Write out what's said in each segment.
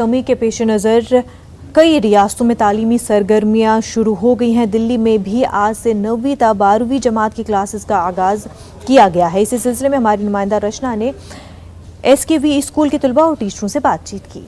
कमी के पेश नज़र कई रियासतों में तालीमी सरगर्मियां शुरू हो गई हैं। दिल्ली में भी आज से 9वीं ता 12वीं जमात की क्लासेस का आगाज़ किया गया है। इसी सिलसिले में हमारी नुमाइंदा रचना ने SKV स्कूल के तलबा और टीचरों से बातचीत की।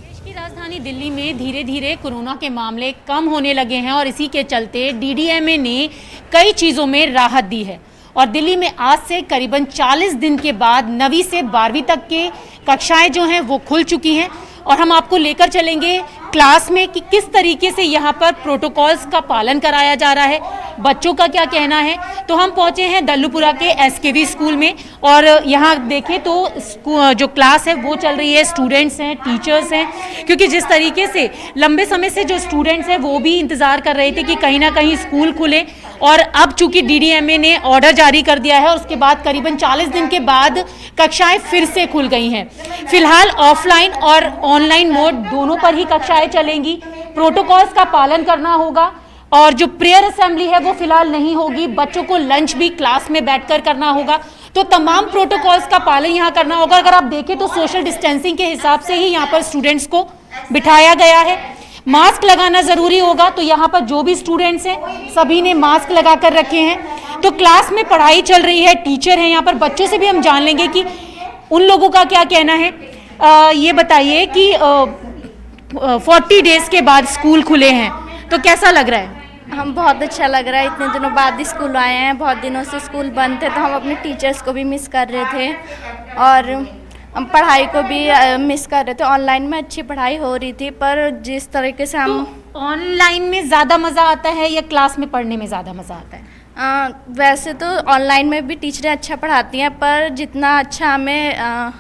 देश की राजधानी दिल्ली में धीरे धीरे कोरोना के मामले कम होने लगे हैं और इसी के चलते DDMA ने कई चीज़ों में राहत दी है और दिल्ली में आज से करीबन 40 दिन के बाद 9वीं से 12वीं तक के कक्षाएं जो हैं वो खुल चुकी हैं और हम आपको लेकर चलेंगे क्लास में कि किस तरीके से यहाँ पर प्रोटोकॉल्स का पालन कराया जा रहा है, बच्चों का क्या कहना है। तो हम पहुँचे हैं दल्लूपुरा के SKV स्कूल में और यहाँ देखें तो जो क्लास है वो चल रही है, स्टूडेंट्स हैं, टीचर्स हैं, क्योंकि जिस तरीके से लंबे समय से जो स्टूडेंट्स हैं वो भी इंतज़ार कर रहे थे कि कहीं ना कहीं स्कूल खुले और अब चूंकि DDMA ने ऑर्डर जारी कर दिया है और उसके बाद करीबन 40 दिन के बाद कक्षाएं फिर से खुल गई हैं। फिलहाल ऑफलाइन और ऑनलाइन मोड दोनों पर ही कक्षाएं चलेंगी। प्रोटोकॉल्स का पालन करना होगा और जो प्रेयर असेंबली है वो फिलहाल नहीं होगी। बच्चों को लंच भी क्लास में बैठकर करना होगा। तो तमाम प्रोटोकॉल्स का पालन यहाँ करना होगा। अगर आप देखें तो सोशल डिस्टेंसिंग के हिसाब से ही यहाँ पर स्टूडेंट्स को बिठाया गया है। मास्क लगाना ज़रूरी होगा। तो यहाँ पर जो भी स्टूडेंट्स हैं सभी ने मास्क लगा कर रखे हैं। तो क्लास में पढ़ाई चल रही है, टीचर हैं यहाँ पर। बच्चों से भी हम जान लेंगे कि उन लोगों का क्या कहना है। ये बताइए कि 40 डेज़ के बाद स्कूल खुले हैं तो कैसा लग रहा है? हम बहुत अच्छा लग रहा है। इतने दिनों बाद स्कूल आए हैं। बहुत दिनों से स्कूल बंद थे तो हम अपने टीचर्स को भी मिस कर रहे थे और हम पढ़ाई को भी मिस कर रहे थे। ऑनलाइन में अच्छी पढ़ाई हो रही थी पर जिस तरीके से हम ऑनलाइन में ज़्यादा मज़ा आता है या क्लास में पढ़ने में ज़्यादा मज़ा आता है? वैसे तो ऑनलाइन में भी टीचरें अच्छा पढ़ाती हैं पर जितना अच्छा हमें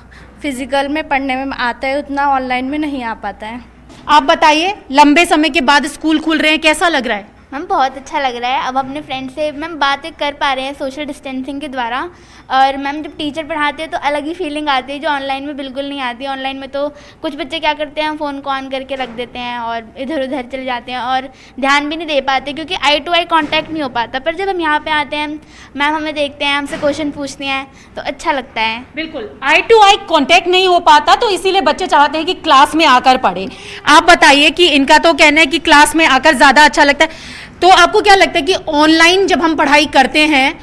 फिज़िकल में पढ़ने में आता है उतना ऑनलाइन में नहीं आ पाता है। आप बताइए, लंबे समय के बाद स्कूल खुल रहे हैं, कैसा लग रहा है? मैम बहुत अच्छा लग रहा है। अब अपने फ्रेंड से मैम बातें कर पा रहे हैं सोशल डिस्टेंसिंग के द्वारा। और मैम जब टीचर पढ़ाते हैं तो अलग ही फीलिंग आती है जो ऑनलाइन में बिल्कुल नहीं आती। ऑनलाइन में तो कुछ बच्चे क्या करते हैं, फ़ोन को ऑन करके रख देते हैं और इधर उधर चले जाते हैं और ध्यान भी नहीं दे पाते क्योंकि आई टू आई कॉन्टैक्ट नहीं हो पाता। पर जब हम यहाँ पर आते हैं, मैम हमें देखते हैं, हमसे क्वेश्चन पूछती हैं तो अच्छा लगता है। बिल्कुल, आई टू आई कॉन्टैक्ट नहीं हो पाता तो इसीलिए बच्चे चाहते हैं कि क्लास में आकर पढ़ें। आप बताइए कि इनका तो कहना है कि क्लास में आकर ज़्यादा अच्छा लगता है। तो आपको क्या लगता है कि ऑनलाइन जब हम पढ़ाई करते हैं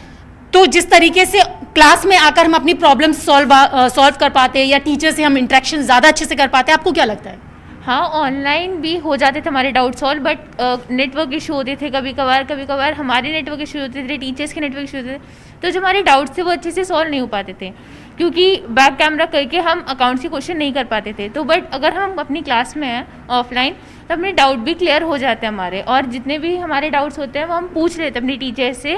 तो जिस तरीके से क्लास में आकर हम अपनी प्रॉब्लम सॉल्व कर पाते हैं या टीचर से हम इंटरेक्शन ज़्यादा अच्छे से कर पाते हैं, आपको क्या लगता है? हाँ, ऑनलाइन भी हो जाते थे हमारे doubt solve, but network issue होते थे कभी कभार हमारे नेटवर्क इशू होते थे, टीचर्स के नेटवर्क इशू होते थे। तो जो हमारे डाउट्स थे वो अच्छे से सॉल्व नहीं हो पाते थे क्योंकि बैक कैमरा करके हम अकाउंट्स के क्वेश्चन नहीं कर पाते थे। तो बट अगर हम अपनी क्लास में हैं ऑफलाइन तो अपने डाउट भी क्लियर हो जाते हैं हमारे, और जितने भी हमारे डाउट्स होते हैं वो हम पूछ लेते हैं अपनी टीचर से,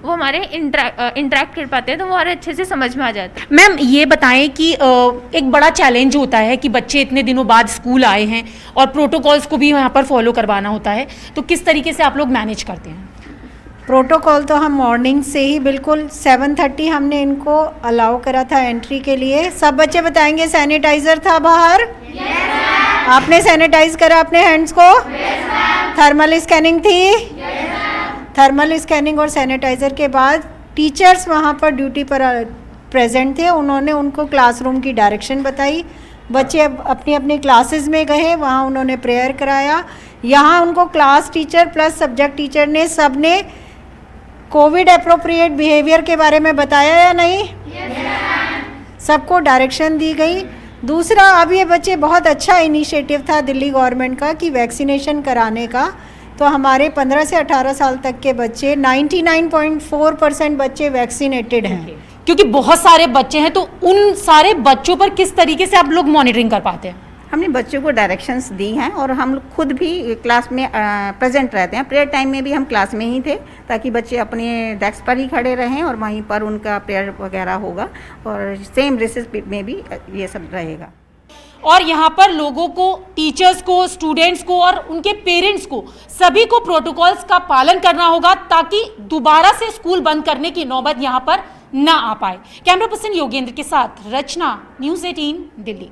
वो हमारे इंटरेक्ट कर पाते हैं तो वो हमारे अच्छे से समझ में आ जाता है। मैम ये बताएं कि एक बड़ा चैलेंज होता है कि बच्चे इतने दिनों बाद स्कूल आए हैं और प्रोटोकॉल्स को भी यहाँ पर फॉलो करवाना होता है, तो किस तरीके से आप लोग मैनेज करते हैं? प्रोटोकॉल तो हम मॉर्निंग से ही बिल्कुल 7:30 हमने इनको अलाउ करा था एंट्री के लिए। सब बच्चे बताएंगे सैनिटाइज़र था बाहर? yes, आपने सैनिटाइज करा अपने हैंड्स को? yes, थर्मल स्कैनिंग थी? yes, थर्मल स्कैनिंग और सैनिटाइज़र के बाद टीचर्स वहाँ पर ड्यूटी पर प्रेजेंट थे। उन्होंने उनको क्लासरूम की डायरेक्शन बताई। बच्चे अपनी अपनी क्लासेस में गए, वहाँ उन्होंने प्रेयर कराया। यहाँ उनको class teacher plus subject teacher ने सब ने कोविड अप्रोप्रिएट बिहेवियर के बारे में बताया या नहीं? सबको डायरेक्शन दी गई। दूसरा, अब ये बच्चे बहुत अच्छा इनिशिएटिव था दिल्ली गवर्नमेंट का कि वैक्सीनेशन कराने का। तो हमारे 15 से 18 साल तक के बच्चे 99.4% बच्चे वैक्सीनेटेड हैं। क्योंकि बहुत सारे बच्चे हैं तो उन सारे बच्चों पर किस तरीके से आप लोग मॉनिटरिंग कर पाते हैं? हमने बच्चों को डायरेक्शंस दी हैं और हम लोग खुद भी क्लास में प्रेजेंट रहते हैं। प्रेयर टाइम में भी हम क्लास में ही थे ताकि बच्चे अपने डेस्क पर ही खड़े रहें और वहीं पर उनका प्रेयर वगैरह होगा और सेम रिसेस में भी ये सब रहेगा। और यहाँ पर लोगों को, टीचर्स को, स्टूडेंट्स को और उनके पेरेंट्स को सभी को प्रोटोकॉल्स का पालन करना होगा ताकि दोबारा से स्कूल बंद करने की नौबत यहाँ पर ना आ पाए। कैमरा पर्सन योगेंद्र के साथ रचना, न्यूज़ 18 दिल्ली।